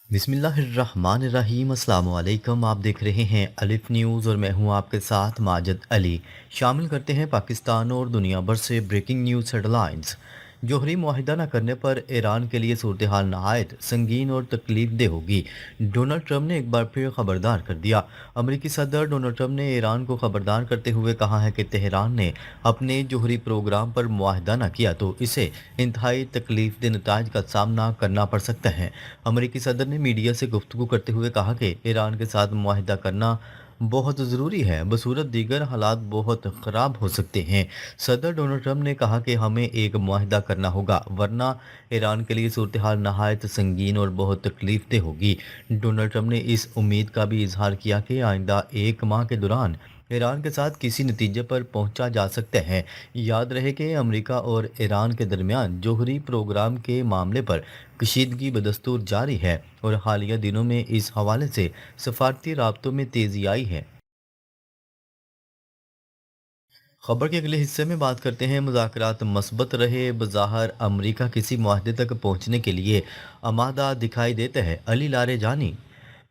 बिस्मिल्लाहिर्रहमानिर्रहीम अस्सलाम वालेकुम। आप देख रहे हैं अलिफ न्यूज़ और मैं हूं आपके साथ माजिद अली। शामिल करते हैं पाकिस्तान और दुनिया भर से ब्रेकिंग न्यूज़ हेडलाइंस। जौहरी मुआहिदा न करने पर ईरान के लिए सूरत हाल नहायत संगीन और तकलीफ दे होगी। डोनाल्ड ट्रंप ने एक बार फिर खबरदार कर दिया। अमेरिकी सदर डोनाल्ड ट्रंप ने ईरान को खबरदार करते हुए कहा है कि तेहरान ने अपने जौहरी प्रोग्राम पर मुआहिदा न किया तो इसे इंतहाई तकलीफ दे नताज का सामना करना पड़ सकता है। अमेरिकी सदर ने मीडिया से गुफ्तगू करते हुए कहा कि ईरान के साथ मुआहिदा करना बहुत ज़रूरी है, बसूरत दीगर हालात बहुत ख़राब हो सकते हैं। सदर डोनाल्ड ट्रंप ने कहा कि हमें एक मुआहिदा करना होगा वरना ईरान के लिए सूरत हाल नहायत संगीन और बहुत तकलीफ दह होगी। डोनाल्ड ट्रंप ने इस उम्मीद का भी इजहार किया कि आइंदा एक माह के दौरान ईरान के साथ किसी नतीजे पर पहुंचा जा सकता है। याद रहे कि अमेरिका और ईरान के दरमियान जौहरी प्रोग्राम के मामले पर कशीदगी बदस्तूर जारी है और हालिया दिनों में इस हवाले से सफारती राब्तों में तेज़ी आई है। खबर के अगले हिस्से में बात करते हैं। मुज़ाकरात मस्बत रहे, बज़ाहिर अमरीका किसी मुआहदे तक पहुंचने के लिए आमादा दिखाई देता है। अली लारेजानी।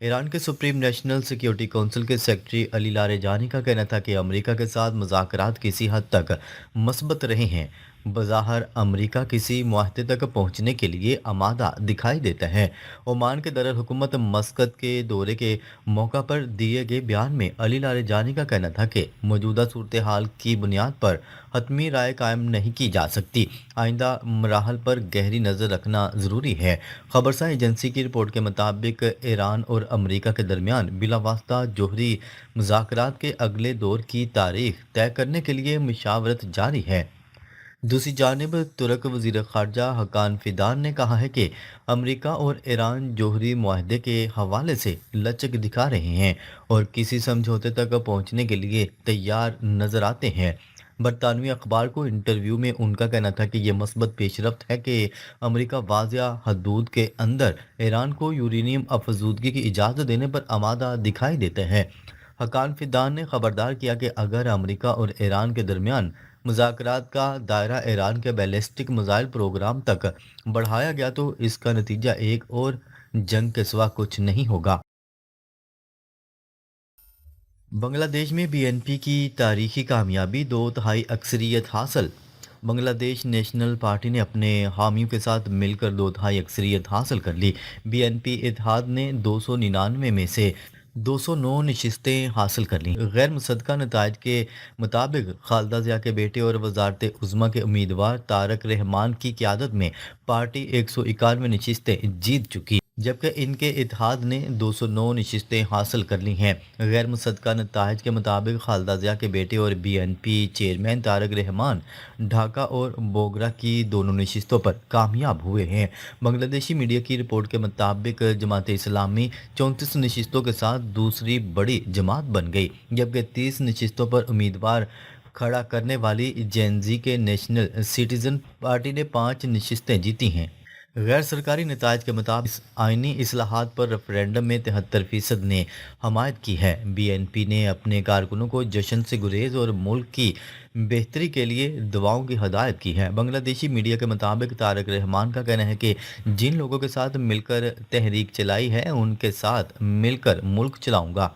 ईरान के सुप्रीम नेशनल सिक्योरिटी काउंसिल के सेक्रेटरी अली लारेजानी का कहना था कि अमेरिका के साथ मुज़ाकरात किसी हद तक मस्बत रहे हैं। बज़ाहिर अमेरिका किसी मुआहदे तक पहुंचने के लिए आमादा दिखाई देता है। ओमान के दरअल-हुकूमत मस्कत के दौरे के मौका पर दिए गए बयान में अली लारेजानी का कहना था कि मौजूदा सूरत हाल की बुनियाद पर हतमी राय कायम नहीं की जा सकती। आइंदा मराहल पर गहरी नज़र रखना ज़रूरी है। खबरसार एजेंसी की रिपोर्ट के मुताबिक ईरान और अमेरिका के दरमियान बिलावास्ता जौहरी मुज़ाकरात के अगले दौर की तारीख तय करने के लिए मुशावरत जारी है। दूसरी जानिब तुर्क वज़ीर ख़ारजा हकान फ़िदान ने कहा है कि अमेरिका और ईरान जौहरी मुआहदे के हवाले से लचक दिखा रहे हैं और किसी समझौते तक पहुंचने के लिए तैयार नज़र आते हैं। बरतानवी अखबार को इंटरव्यू में उनका कहना था कि यह मस्बत पेशरफ्त है कि अमेरिका वाज़िया हदूद के अंदर ईरान को यूरेनियम अफजूदगी की इजाज़त देने पर आमादा दिखाई देता है। हकान फिदान ने खबरदार किया कि अगर अमेरिका और ईरान के दरमियान मुज़ाकरात का दायरा ईरान के बैलिस्टिक मिसाइल प्रोग्राम तक बढ़ाया गया तो इसका नतीजा एक और जंग के सिवा कुछ नहीं होगा। बांग्लादेश में बीएनपी की तारीखी कामयाबी, दो तिहाई अक्सरियत हासिल। बांग्लादेश नेशनल पार्टी ने अपने हामियों के साथ मिलकर दो तिहाई अक्सरियत हासिल कर ली। बीएनपी इत्तेहाद ने 299 में से 209 नशिस्तें हासिल कर लीं। गैर मुसद्दक़ा नताइज के मुताबिक खालिदा ज़िया के बेटे और वज़ारत उज़्मा के उम्मीदवार तारक रहमान की क़यादत में पार्टी 191 नशिस्तें जीत चुकी, जबकि इनके इत्तेहाद ने 209 नशिस्तें हासिल कर ली हैं। गैर मुसद्दक़ा नताइज के मुताबिक खालिदा ज़िया के बेटे और बीएनपी चेयरमैन तारक रहमान ढाका और बोगरा की दोनों नशिस्तों पर कामयाब हुए हैं। बांग्लादेशी मीडिया की रिपोर्ट के मुताबिक जमात इस्लामी 34 नशिस्तों के साथ दूसरी बड़ी जमात बन गई, जबकि 30 नशिस्तों पर उम्मीदवार खड़ा करने वाली जेएनजी के नेशनल सिटीजन पार्टी ने 5 नशिस्तें जीती हैं। गैर सरकारी नताज के मुताबिक आइनी इस्लाहात पर रेफरेंडम में 73% ने हमायत की है। बीएनपी ने अपने कारकुनों को जश्न से गुरेज और मुल्क की बेहतरी के लिए दुआओं की हदायत की है। बांग्लादेशी मीडिया के मुताबिक तारक रहमान का कहना है कि जिन लोगों के साथ मिलकर तहरीक चलाई है उनके साथ मिलकर मुल्क चलाऊंगा।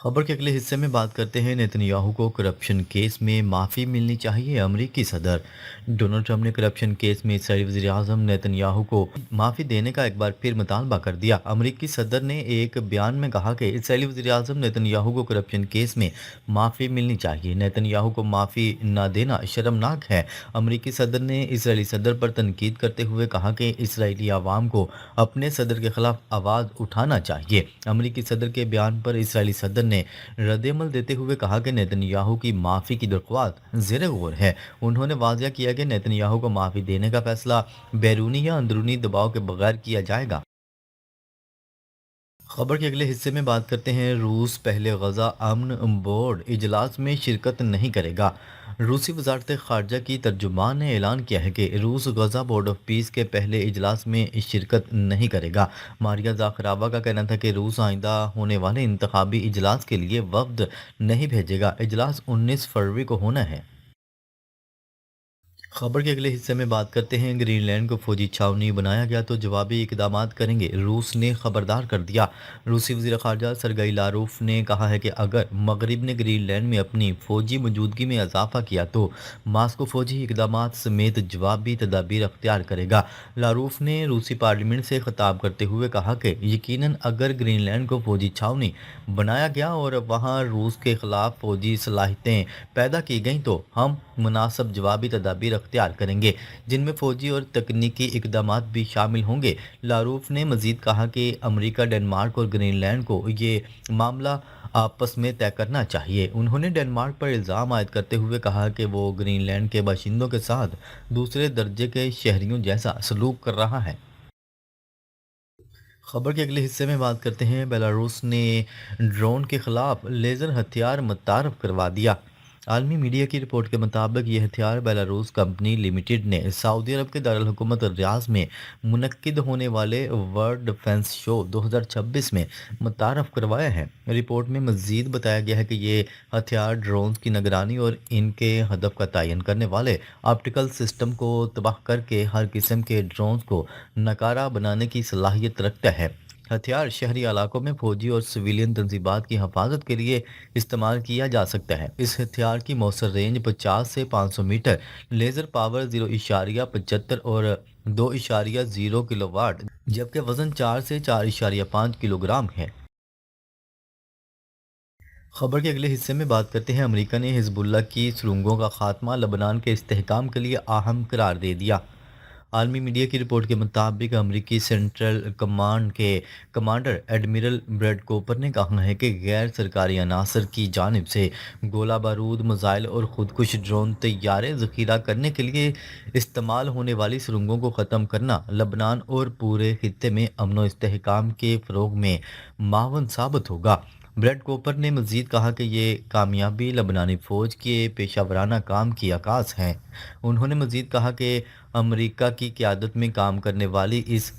खबर के अगले हिस्से में बात करते हैं। नेतन्याहू को करप्शन केस में माफ़ी मिलनी चाहिए। अमरीकी सदर डोनाल्ड ट्रंप ने करप्शन केस में इसराइली वज़ीर आज़म नेतन्याहू को माफ़ी देने का एक बार फिर मुतालबा कर दिया। अमरीकी सदर ने एक बयान में कहा कि इसराइली वज़ीर आज़म नेतन्याहू को करप्शन केस में माफ़ी मिलनी चाहिए। नेतन्याहू को माफ़ी न देना शर्मनाक है। अमरीकी सदर ने इसराइली सदर पर तनकीद करते हुए कहा कि इसराइली आवाम को अपने सदर के खिलाफ आवाज़ उठाना चाहिए। अमरीकी सदर के बयान पर इसराइली सदर ने रद्दमल देते हुए कहा कि नेतन्याहू की माफ़ी की दरख्वास्त ज़ेर गौर है। उन्होंने वाज़िया किया कि नेतन्याहू को माफ़ी देने का फैसला बैरूनी या अंदरूनी दबाव के बगैर किया जाएगा। खबर के अगले हिस्से में बात करते हैं। रूस पहले गजा अमन बोर्ड इजलास में शिरकत नहीं करेगा। रूसी वजारत खारजा की तर्जुमान ने ऐलान किया है कि रूस गजा बोर्ड ऑफ पीस के पहले इजलास में शिरकत नहीं करेगा। मारिया जाखरावा का कहना था कि रूस आइंदा होने वाले इंतखाबी इजलास के लिए वफ्द नहीं भेजेगा। इजलास 19 फरवरी को होना है। खबर के अगले हिस्से में बात करते हैं। ग्रीनलैंड को फौजी छावनी बनाया गया तो जवाबी इकदाम करेंगे, रूस ने खबरदार कर दिया। रूसी वजीर खारजा सरगई लारोफ ने कहा है कि अगर मगरब ने ग्रीनलैंड में अपनी फौजी मौजूदगी में इजाफा किया तो मास्को फौजी इकदाम समेत जवाबी तदाबीर अख्तियार करेगा। लारूफ ने रूसी पार्लियामेंट से खिताब करते हुए कहा कि यकीनन अगर ग्रीनलैंड को फौजी छावनी बनाया गया और वहाँ रूस के खिलाफ फौजी सलाहियतें पैदा की गई तो हम मुनासिब जवाबी तदाबीर अख्तियार करेंगे, जिनमें फ़ौजी और तकनीकी इकदाम भी शामिल होंगे। लारूफ ने मज़ीद कहा कि अमरीका, डेनमार्क और ग्रीनलैंड को ये मामला आपस में तय करना चाहिए। उन्होंने डेनमार्क पर इल्ज़ाम आयद करते हुए कहा कि वो ग्रीनलैंड के बाशिंदों के साथ दूसरे दर्जे के शहरियों जैसा सलूक कर रहा है। खबर के अगले हिस्से में बात करते हैं। बेलारूस ने ड्रोन के खिलाफ लेज़र हथियार मुतारफ़ करवा दिया। आलमी मीडिया की रिपोर्ट के मुताबिक ये हथियार बेलारूस कंपनी लिमिटेड ने सऊदी अरब के दारुल हुकूमत रियाज में मुनक्किद होने वाले वर्ल्ड डिफेंस शो 2026 में मुतारफ़ करवाया है। रिपोर्ट में मज़ीद बताया गया है कि ये हथियार ड्रोन की निगरानी और इनके हदफ का तयन करने वाले ऑप्टिकल सिस्टम को तबाह करके हर किस्म के ड्रोन को नकारा बनाने की सलाहियत रखता है। हथियार शहरी इलाकों में फौजी और सिविलियन तंजीबात की हिफाजत के लिए इस्तेमाल किया जा सकता है। इस हथियार की मौसर रेंज 50 से 500 मीटर, लेज़र पावर 0.75 और 2.0 किलोवाट, जबकि वजन 4 से 4.5 किलोग्राम है। खबर के अगले हिस्से में बात करते हैं। अमेरिका ने हिजबुल्लाह की सुरंगों का खात्मा लबनान के इस्तेहकाम के लिए अहम करार दे दिया। आलमी मीडिया की रिपोर्ट के मुताबिक अमरीकी सेंट्रल कमांड के कमांडर एडमिरल ब्रेड कोपर ने कहा है कि गैर सरकारी अनासर की जानिब से गोला बारूद, मिसाइल और खुदकुश ड्रोन तैयारे ज़ख़ीरा करने के लिए इस्तेमाल होने वाली सुरंगों को ख़त्म करना लबनान और पूरे खित्ते में अमन व इस्तेहकाम के फ़रोग में मावन साबित होगा। ब्रेड कोपर ने मज़ीद कहा कि ये कामयाबी लबनानी फ़ौज के पेशा वराना काम की आकाश है। उन्होंने मज़ीद कहा कि अमेरिका की क़यादत में काम करने वाली इस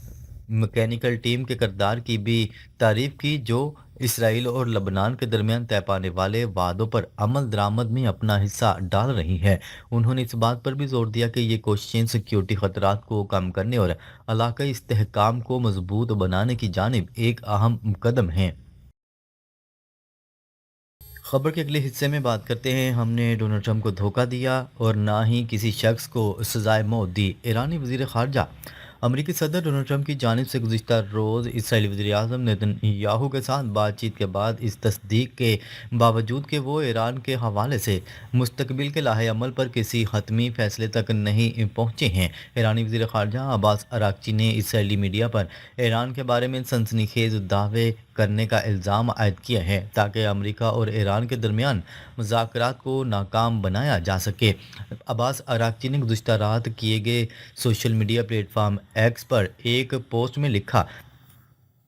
मैकेनिकल टीम के किरदार की भी तारीफ़ की, जो इसराइल और लबनान के दरमियान तय पाने वाले वादों पर अमल दरामद में अपना हिस्सा डाल रही है। उन्होंने इस बात पर भी जोर दिया कि ये कोशिशें सिक्योरिटी ख़तरात को कम करने और इलाक़ाई इस्तेहकाम को मजबूत बनाने की जानिब एक अहम कदम हैं। खबर के अगले हिस्से में बात करते हैं। हमने डोनाल्ड ट्रंप को धोखा दिया और ना ही किसी शख्स को सजाए मौत दी। ईरानी वजीर खारजा अमरीकी सदर डोनाल्ड ट्रंप की जानिब से गुज़िश्ता रोज़ इसराइली वज़ीर-ए-आज़म नेतन्याहू के साथ बातचीत के बाद इस तस्दीक के बावजूद कि वो ईरान के हवाले से मुस्तकबिल के लाहे अमल पर किसी हतमी फैसले तक नहीं पहुँचे हैं। ईरानी वज़ीर खारजा अब्बास अराक्ची ने इसराइली मीडिया पर ईरान के बारे में सनसनीखेज़ दावे करने का इल्ज़ाम आयद किया है ताकि अमेरिका और ईरान के दरमियान मुज़ाकरात को नाकाम बनाया जा सके। अब्बास अराक्ची ने गुज़िश्ता रात किए गए सोशल मीडिया प्लेटफॉर्म एक्स पर एक पोस्ट में लिखा,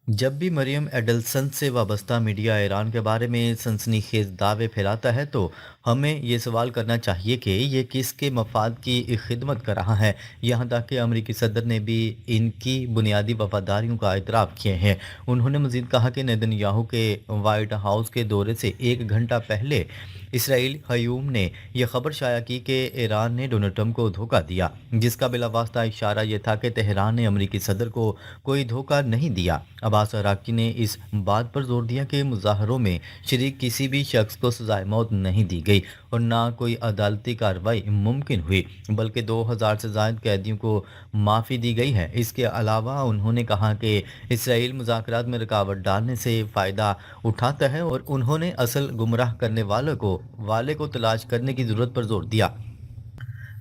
जब भी मरियम एडल्सन से वाबस्ता मीडिया ईरान के बारे में सनसनीखेज दावे फैलाता है तो हमें ये सवाल करना चाहिए कि ये किसके मफाद की खिदमत कर रहा है। यहाँ तक कि अमरीकी सदर ने भी इनकी बुनियादी वफादारियों का इतराफ़ किए हैं। उन्होंने मज़ीद कहा कि नेतन्याहू के वाइट हाउस के दौरे से 1 घंटा पहले इसराइल हयूम ने यह खबर शाया की कि ईरान ने डोनाल्ड ट्रंप को धोखा दिया, जिसका बिलावास्ता इशारा यह था कि तेहरान ने अमरीकी सदर को कोई धोखा नहीं दिया। अब्बास अराक्ची ने इस बात पर जोर दिया कि मुज़ाहरों में शरीक किसी भी शख्स को सजाए मौत नहीं दी गई और ना कोई अदालती कार्रवाई मुमकिन हुई, बल्कि 2000 से ज़ायद कैदियों को माफ़ी दी गई है। इसके अलावा उन्होंने कहा कि इसराइल मुज़ाकरात में रुकावट डालने से फ़ायदा उठाता है और उन्होंने असल गुमराह करने वाले को तलाश करने की ज़रूरत पर जोर दिया।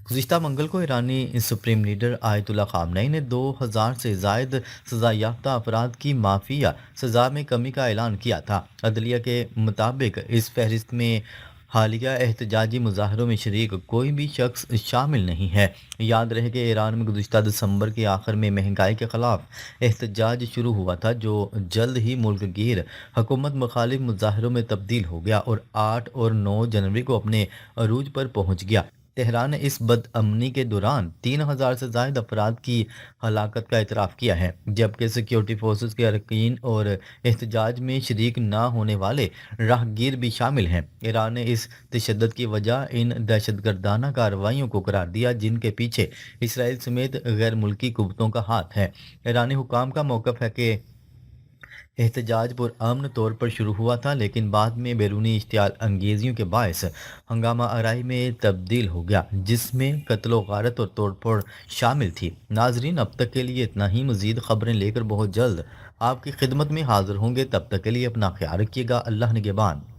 गुज़िश्ता मंगल को ईरानी सुप्रीम लीडर आयतुल्ला ख़ामनेई ने 2000 से ज़ायद सज़ा याफ्ता अफराद की माफ़ी या सज़ा में कमी का ऐलान किया था। अदलिया के मुताबिक इस फहरिस्त में हालिया एहतजाजी मुज़ाहरों में शरीक कोई भी शख्स शामिल नहीं है। याद रहे कि ईरान में गुज़िश्ता दिसंबर के आखिर में महंगाई के ख़िलाफ़ एहतजाज शुरू हुआ था, जो जल्द ही मुल्क गिर हुकूमत मुखालिफ मुज़ाहरों में तब्दील हो गया और 8 और 9 जनवरी को अपने अरूज पर पहुँच गया। تہران نے اس بد امنی کے دوران 3,000 سے زائد افراد کی ہلاکت کا اعتراف کیا ہے، جبکہ سیکیورٹی فورسز کے ارکین اور احتجاج میں شریک نہ ہونے والے راہگیر بھی شامل ہیں۔ ایران نے اس تشدد کی وجہ ان دہشت گردانہ کارروائیوں کو قرار دیا جن کے پیچھے اسرائیل سمیت غیر ملکی قوتوں کا ہاتھ ہے۔ ایرانی حکام کا موقف ہے کہ احتجاج پرامن طور پر شروع ہوا تھا، لیکن بعد میں بیرونی اشتعال انگیزیوں کے باعث ہنگامہ آرائی میں تبدیل ہو گیا، جس میں قتل و غارت اور توڑ پھوڑ شامل تھی۔ ناظرین، اب تک کے لیے اتنا ہی۔ مزید خبریں لے کر بہت جلد آپ کی خدمت میں حاضر ہوں گے، تب تک کے لیے اپنا خیال رکھیے گا۔ اللہ نگہبان۔